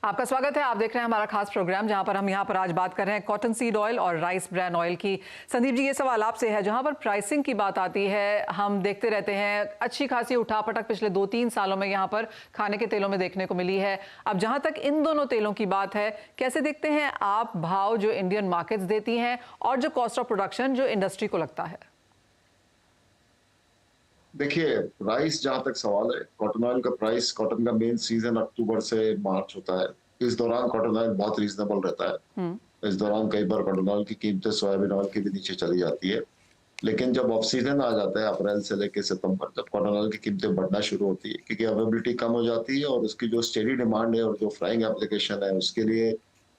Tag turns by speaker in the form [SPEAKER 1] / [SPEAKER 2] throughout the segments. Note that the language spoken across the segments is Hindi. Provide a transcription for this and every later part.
[SPEAKER 1] आपका स्वागत है। आप देख रहे हैं हमारा खास प्रोग्राम जहां पर हम यहां पर आज बात कर रहे हैं कॉटन सीड ऑयल और राइस ब्रान ऑयल की। संदीप जी, ये सवाल आपसे है। जहां पर प्राइसिंग की बात आती है, हम देखते रहते हैं अच्छी खासी उठापटक पिछले 2-3 सालों में यहां पर खाने के तेलों में देखने को मिली है। अब जहां तक इन दोनों तेलों की बात है, कैसे देखते हैं आप भाव जो इंडियन मार्केट्स देती हैं और जो कॉस्ट ऑफ प्रोडक्शन जो इंडस्ट्री को लगता है?
[SPEAKER 2] देखिए, राइस जहां तक सवाल है, कॉटन ऑयल का प्राइस, कॉटन का मेन सीजन अक्टूबर से मार्च होता है। इस दौरान कॉटन ऑयल बहुत रीजनेबल रहता है। इस दौरान कई बार कॉटन ऑयल की कीमतें सोयाबीन ऑयल की भी नीचे चली जाती है। लेकिन जब ऑफ सीजन आ जाता है अप्रैल से लेकर सितंबर, जब कॉटन ऑयल की कीमतें बढ़ना शुरू होती है क्योंकि अवेलेबिलिटी कम हो जाती है और उसकी जो स्टेडी डिमांड है और जो फ्राइंग एप्लीकेशन है उसके लिए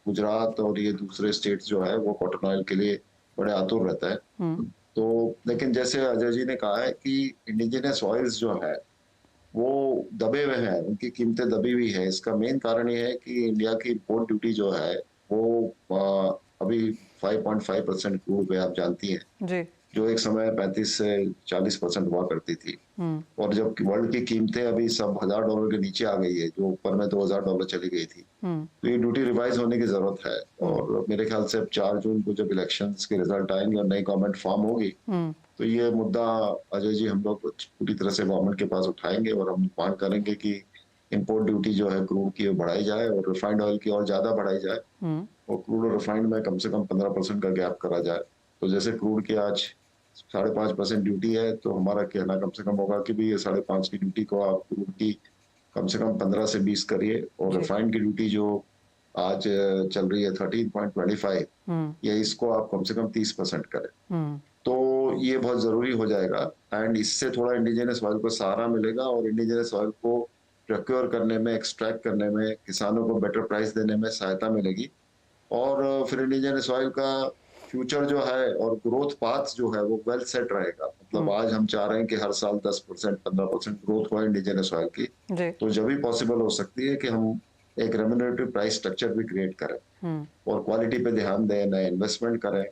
[SPEAKER 2] गुजरात और ये दूसरे स्टेट्स जो है वो कॉटन ऑयल के लिए बड़े आतुर रहता है। तो लेकिन जैसे अजय जी ने कहा है कि इंडिजिनस ऑयल्स जो है वो दबे हुए हैं, उनकी कीमतें दबी हुई है। इसका मेन कारण ये है कि इंडिया की इम्पोर्ट ड्यूटी जो है वो अभी 5.5% क्रूड पे आप जानती हैं,
[SPEAKER 1] जी।
[SPEAKER 2] जो एक समय 35 से 40% हुआ करती थी। और जब वर्ल्ड की कीमतें अभी सब $1000 के नीचे आ गई है, जो ऊपर में $2000 चली गई थी, तो ये ड्यूटी रिवाइज होने की जरूरत है। और मेरे ख्याल से 4 जून को जब इलेक्शंस के रिजल्ट आएंगे और नई गवर्नमेंट फॉर्म होगी, तो ये मुद्दा अजय जी हम लोग पूरी तरह से गवर्नमेंट के पास उठाएंगे और हम मांग करेंगे कि इंपोर्ट ड्यूटी जो है क्रूड की बढ़ाई जाए और रिफाइंड ऑयल की और ज्यादा बढ़ाई जाए और क्रूड और रिफाइंड में कम से कम 15% का गैप करा जाए। तो जैसे क्रूड की आज 5.5% ड्यूटी है, तो हमारा कहना कम से कम होगा कि भी ये 5.5 की ड्यूटी को आप क्रूड की कम से कम 15 से 20 करिए और रिफाइंड की ड्यूटी जो आज चल रही है 13.25, ये इसको आप कम से कम 30% करें। तो ये बहुत जरूरी हो जाएगा एंड इससे थोड़ा इंडिजिनस ऑयल को सहारा मिलेगा और इंडिजिनस ऑयल को प्रोक्योर करने में, एक्सट्रैक्ट करने में, किसानों को बेटर प्राइस देने में सहायता मिलेगी। और फिर इंडिजिनस ऑयल का फ्यूचर जो है और ग्रोथ पाथ जो है वो वेल सेट रहेगा। मतलब आज हम चाह रहे हैं कि हर साल 10%, 15% ग्रोथ हो इंडिजिनस ऑयल की, तो जब भी पॉसिबल हो सकती है कि हम एक रेम्युनरेटिव प्राइस स्ट्रक्चर भी क्रिएट करें और क्वालिटी पे ध्यान दें, नए इन्वेस्टमेंट करें।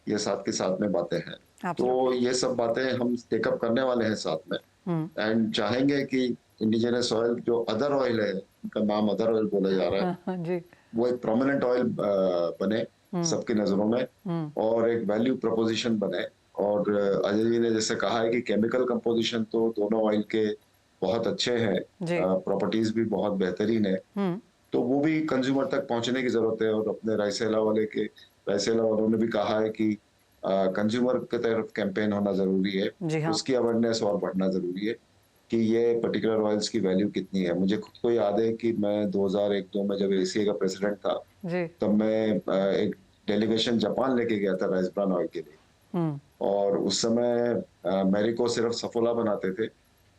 [SPEAKER 2] ये साथ के साथ में बातें हैं, तो ये सब बातें हम टेकअप करने वाले हैं साथ में एंड चाहेंगे कि इंडिजिनस ऑयल जो अदर ऑयल है, उनका नाम अदर ऑयल बोला जा रहा है,
[SPEAKER 1] जी।
[SPEAKER 2] वो एक प्रोमिनेंट ऑयल बने सबकी नजरों में और एक वैल्यू प्रोपोजिशन बने। और अजय जी ने जैसे कहा है कि केमिकल कंपोजिशन तो दोनों ऑयल के बहुत अच्छे हैं, प्रॉपर्टीज भी बहुत बेहतरीन है, तो वो भी कंज्यूमर तक पहुंचने की जरूरत है। और अपने रायसेला वालों ने भी कहा है कि कंज्यूमर की तरफ कैंपेन होना जरूरी है, उसकी अवेयरनेस और बढ़ना जरूरी है कि ये पर्टिकुलर ऑयल्स की वैल्यू कितनी है। मुझे खुद को याद है कि मैं 2001-2 में जब एसीए का प्रेसिडेंट था, तब मैं एक डेलीगेशन जापान लेके गया था राइस ब्रान ऑयल के लिए। और उस समय मेरिको सिर्फ सफोला बनाते थे,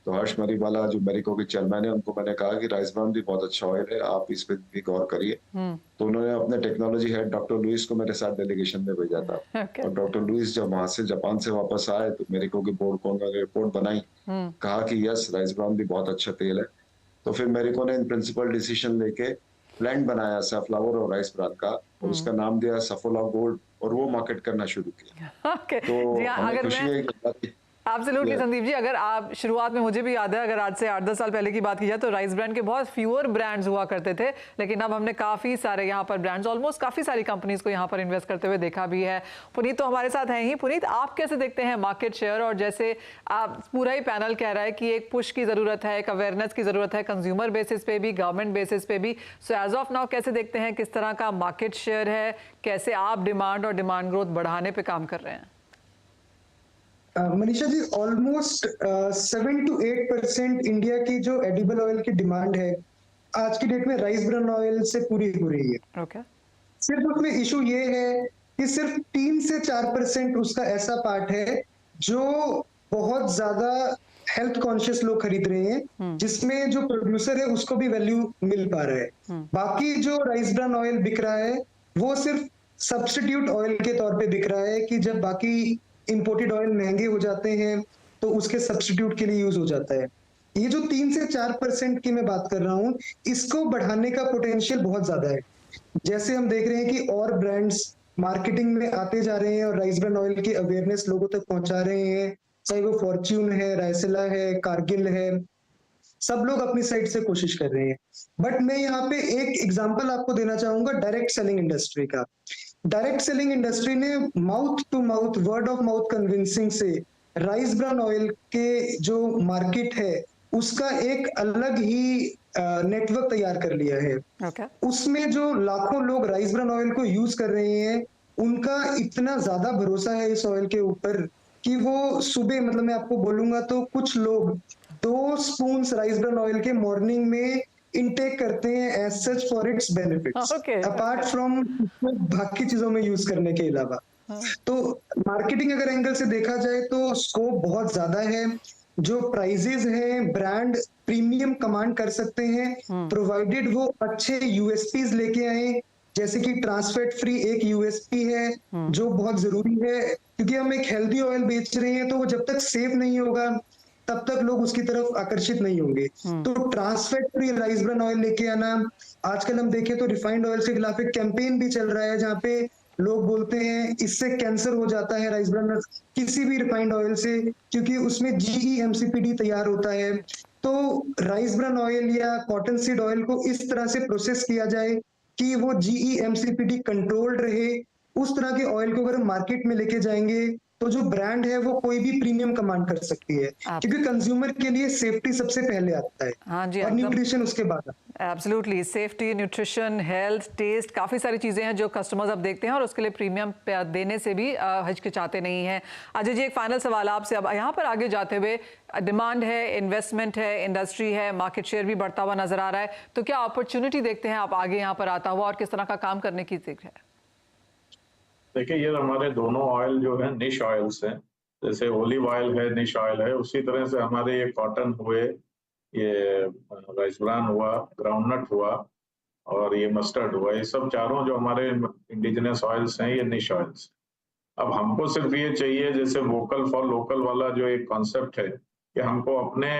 [SPEAKER 2] तो हर्ष मरीवाला जो मेरिको के चेयरमैन है, उनको मैंने कहा कि राइस ब्रान भी बहुत अच्छा ऑयल है, आप इस पे भी गौर करिए। तो उन्होंने अपने टेक्नोलॉजी हेड डॉक्टर लुइस को मेरे साथ डेलीगेशन में भेजा था। और डॉक्टर लुइस जब वहां से जापान से वापस आए तो मेरिको के बोर्ड को उन्होंने रिपोर्ट बनाई, कहा कि यस, राइस ब्रान भी बहुत अच्छा तेल है। तो फिर मेरिको ने इन प्रिंसिपल डिसीजन लेके ब्लेंड बनाया सनफ्लावर और राइस ब्रान का, और उसका नाम दिया सफोला गोल्ड, और वो मार्केट करना शुरू किया। तो हमें खुशी है कि
[SPEAKER 1] एब्सोल्युटली संदीप जी, अगर आप शुरुआत में, मुझे भी याद है, अगर आज से 8-10 साल पहले की बात की जाए तो राइस ब्रांड के बहुत फ्यूअर ब्रांड्स हुआ करते थे, लेकिन अब हमने काफ़ी सारे यहाँ पर ब्रांड्स, ऑलमोस्ट काफ़ी सारी कंपनीज को यहाँ पर इन्वेस्ट करते हुए देखा भी है। पुनीत तो हमारे साथ हैं ही। पुनीत, आप कैसे देखते हैं मार्केट शेयर? और जैसे आप, पूरा ही पैनल कह रहा है कि एक पुश की ज़रूरत है, एक अवेयरनेस की ज़रूरत है, कंज्यूमर बेसिस पे भी, गवर्नमेंट बेसिस पे भी। सो एज ऑफ नाउ कैसे देखते हैं, किस तरह का मार्केट शेयर है, कैसे आप डिमांड और डिमांड ग्रोथ बढ़ाने पर काम कर रहे हैं?
[SPEAKER 3] Manisha ji, almost 7 to 8% India की जो एडिबल ऑयल की डिमांड है आज की डेट में राइस ब्रान ऑयल से पूरी हो रही है। सिर्फ उसमें इशू ये है कि सिर्फ 3 से 4% उसका ऐसा पार्ट है जो बहुत ज्यादा हेल्थ कॉन्शियस लोग खरीद रहे हैं, जिसमें जो प्रोड्यूसर है उसको भी वैल्यू मिल पा रहा है। बाकी जो राइस ब्रान ऑयल बिक रहा है वो सिर्फ सब्स्टिट्यूट ऑयल के तौर पे बिक रहा है कि जब बाकी इंपोर्टेड ऑयल महंगे हो जाते हैं तो उसके सब्स्टिट्यूट के लिए यूज हो जाता है। ये जो 3 से 4% की मैं बात कर रहा हूं, इसको बढ़ाने का पोटेंशियल बहुत ज्यादा है। जैसे हम देख रहे हैं कि और ब्रांड्स मार्केटिंग में आते जा रहे हैं और राइस ब्रान ऑयल की अवेयरनेस लोगों तक पहुंचा रहे हैं, चाहे वो फॉर्च्यून है, रायसेला है, कारगिल है, सब लोग अपनी साइड से कोशिश कर रहे हैं। बट मैं यहाँ पे एक एग्जांपल आपको देना चाहूंगा डायरेक्ट सेलिंग इंडस्ट्री का। डायरेक्ट सेलिंग इंडस्ट्री ने mouth to mouth, word of mouth convincing से राइस ब्रान ऑयल के जो मार्केट है उसका एक अलग ही नेटवर्क तैयार कर लिया है। उसमें जो लाखों लोग राइस ब्रान ऑयल को यूज कर रहे हैं, उनका इतना ज्यादा भरोसा है इस ऑयल के ऊपर कि वो सुबह, मतलब मैं आपको बोलूंगा तो कुछ लोग 2 स्पून राइस ब्रान ऑयल के मॉर्निंग में इनटेक करते हैं as such for its benefits, apart from बाकी चीजों में यूज करने के अलावा। तो मार्केटिंग अगर एंगल से देखा जाए तो स्कोप बहुत ज्यादा है। जो प्राइजेस हैं ब्रांड प्रीमियम कमांड कर सकते हैं, प्रोवाइडेड वो अच्छे यूएसपीज लेके आए, जैसे कि ट्रांसफैट फ्री एक यूएसपी है जो बहुत जरूरी है, क्योंकि हम एक हेल्दी ऑयल बेच रहे हैं तो वो जब तक सेफ नहीं होगा तब तक लोग उसकी तरफ आकर्षित नहीं होंगे। तो trans fat free rice bran oil लेके आना। आजकल हम देखें तो रिफाइंड ऑयल के खिलाफ एक कैंपेन भी चल रहा है जहाँ पे लोग बोलते हैं इससे कैंसर हो जाता है राइस ब्रान किसी भी रिफाइंड ऑयल से, क्योंकि उसमें जीईएमसीपीडी तैयार होता है। तो राइस ब्रान ऑयल या कॉटन सीड ऑयल को इस तरह से प्रोसेस किया जाए कि वो जीईएमसीपीडी कंट्रोल्ड रहे। उस तरह के ऑयल को अगर हम मार्केट में लेके जाएंगे तो जो ब्रांड है वो कोई भी प्रीमियम कमांड कर सकती है, क्योंकि कंज्यूमर के लिए सेफ्टी सबसे पहले आता है। हाँ जी, और न्यूट्रिशन उसके बाद।
[SPEAKER 1] Absolutely, safety, nutrition, health, taste, काफ़ी सारी चीज़ें हैं जो कस्टमर्स अब देखते हैं और उसके लिए प्रीमियम देने से भी हिचकिचाते नहीं हैं। अजय जी, एक फाइनल सवाल आपसे। अब यहाँ पर आगे जाते हुए डिमांड है, इन्वेस्टमेंट है, इंडस्ट्री है, मार्केट शेयर भी बढ़ता हुआ नजर आ रहा है, तो क्या अपॉर्चुनिटी देखते हैं आप आगे यहाँ पर आता हुआ और किस तरह का काम करने की जिक्र है?
[SPEAKER 4] देखिए, ये हमारे दोनों ऑयल जो है निश ऑयल्स हैं, जैसे ओलिव ऑयल है, निश ऑयल है, उसी तरह से हमारे ये कॉटन हुए, ये राइस ब्रान हुआ, ग्राउंडनट हुआ और ये मस्टर्ड हुआ, ये सब चारों जो हमारे इंडिजिनस ऑयल्स हैं ये निश ऑयल्स। अब हमको सिर्फ ये चाहिए, जैसे वोकल फॉर लोकल वाला जो एक कॉन्सेप्ट है कि हमको अपने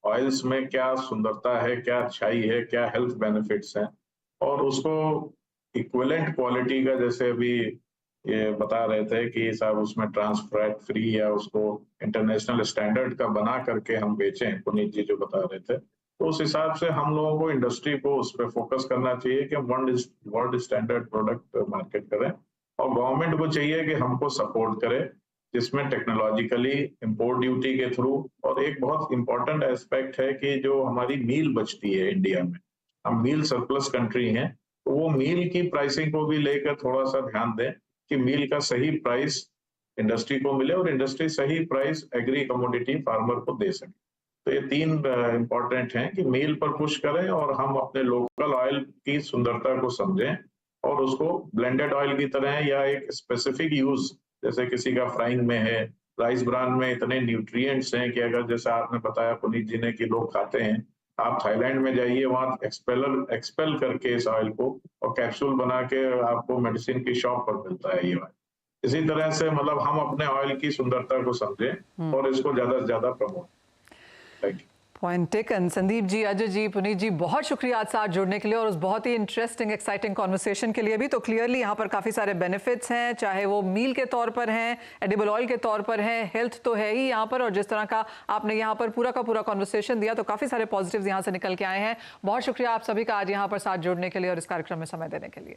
[SPEAKER 4] ऑयल्स में क्या सुंदरता है, क्या अच्छाई है, क्या हेल्थ बेनिफिट्स हैं, और उसको इक्विवेलेंट क्वालिटी का, जैसे अभी ये बता रहे थे कि साहब उसमें ट्रांस फैट फ्री या उसको इंटरनेशनल स्टैंडर्ड का बना करके हम बेचें, पुनीत जी जो बता रहे थे, तो उस हिसाब से हम लोगों को इंडस्ट्री को उस पर फोकस करना चाहिए कि वर्ल्ड स्टैंडर्ड प्रोडक्ट मार्केट करें, और गवर्नमेंट को चाहिए कि हमको सपोर्ट करे, जिसमें टेक्नोलॉजिकली इंपोर्ट ड्यूटी के थ्रू, और एक बहुत इंपॉर्टेंट एस्पेक्ट है कि जो हमारी मील बचती है इंडिया में, हम मील सरप्लस कंट्री हैं, तो वो मील की प्राइसिंग को भी लेकर थोड़ा सा ध्यान दें कि मील का सही प्राइस इंडस्ट्री को मिले और इंडस्ट्री सही प्राइस एग्री कमोडिटी फार्मर को दे सके। तो ये 3 इंपॉर्टेंट हैं कि मील पर पुश करें और हम अपने लोकल ऑयल की सुंदरता को समझें और उसको ब्लेंडेड ऑयल की तरह या एक स्पेसिफिक यूज, जैसे किसी का फ्राइंग में है, राइस ब्रान में इतने न्यूट्रिएंट्स हैं कि अगर जैसे आपने बताया पुनीत जी ने कि लोग खाते हैं, आप थाईलैंड में जाइए, वहां एक्सपेल करके इस ऑयल को और कैप्सूल बना के आपको मेडिसिन की शॉप पर मिलता है ये ऑयल। इसी तरह से मतलब हम अपने ऑयल की सुंदरता को समझें और इसको ज्यादा से ज्यादा promote. Thank you.
[SPEAKER 1] Point taken. Sandeep ji, Ajay ji, Puneet ji, बहुत शुक्रिया आज साथ जुड़ने के लिए और उस बहुत ही इंटरेस्टिंग एक्साइटिंग कॉन्वर्सेशन के लिए भी। तो क्लियरली यहाँ पर काफ़ी सारे बेनिफिट्स हैं, चाहे वो मील के तौर पर हैं, एडिबल ऑयल के तौर पर हैं, हेल्थ तो है ही यहाँ पर, और जिस तरह का आपने यहाँ पर पूरा का पूरा कॉन्वर्सेशन दिया तो काफ़ी सारे पॉजिटिव्स यहाँ से निकल के आए हैं। बहुत शुक्रिया आप सभी का आज यहाँ पर साथ जुड़ने के लिए और इस कार्यक्रम में समय देने के लिए।